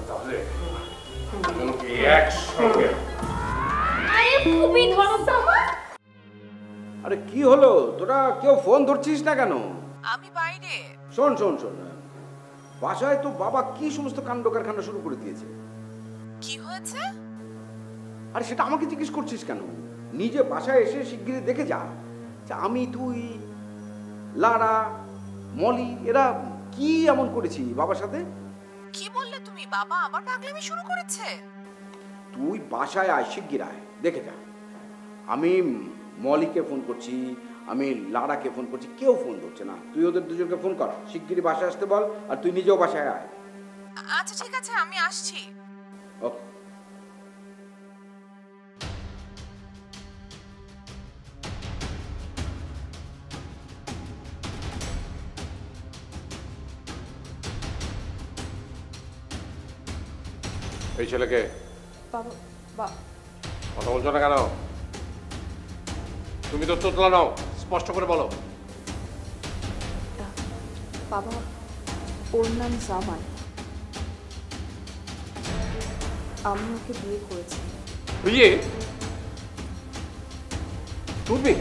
তাহলে দুজনকে একসঙ্গে। আরে খুবই ধরো আমার। আরে কি হলো, তোরা কেউ ফোন ধরছিস না কেন? আমি বাইরে। শোন শোন শোন, বাসায় তো বাবা কি সমস্ত কাণ্ড কারখানা শুরু করে দিয়েছে। কি হয়েছে? আরে সেটা আমাকে জিজ্ঞেস করছিস কেন? নিজে বাসায় এসে শিগগিরই দেখে যা যে আমি, তুই, লারা, মলি এরা কি এমন করেছি বাবার সাথে। কি বললে তুমি? বাবা আবার পাগলামি শুরু করেছে? তুই বাসায় আয়, শিগগির আয়, দেখে যা। আমি মলিকে ফোন করছি, আমি লারাকে ফোন করছি, কেউ ফোন ধরছে না। তুই ওদের দুজনকে ফোন কর, শিগগিরই বাসায় আসতে বল, আর তুই নিজেও বাসায় আয়। আচ্ছা ঠিক আছে, আমি আসছি। ওকে। এই ছেলেকে বাবা কথা বলছো না কেন? তুমি তো তোতলা নাও, স্পষ্ট করে বলো। বাবা, ওর নাম জামাই। আমি ওকে বিয়ে করেছি। বিয়ে? তুমি?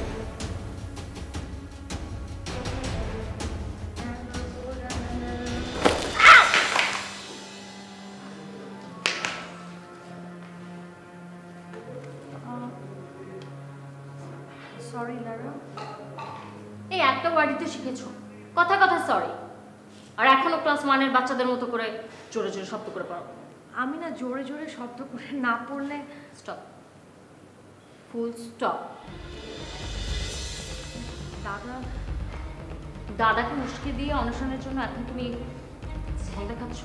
সরি লারা। এই একটা ওয়ার্ডই তো শিখেছো, কথা কথা সরি। আর এখনো ক্লাস 1 এর বাচ্চাদের মতো করে জোরে জোরে শব্দ করে পড়ো। আমি না জোরে জোরে শব্দ করে না পড়লে। Stop, full stop. দাদা দাদাকে উস্কে দিয়ে অনশনের জন্য এখন তুমি ঝাল দেখাচ্ছ।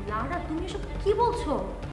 লারা, তুমি এসব কি বলছো?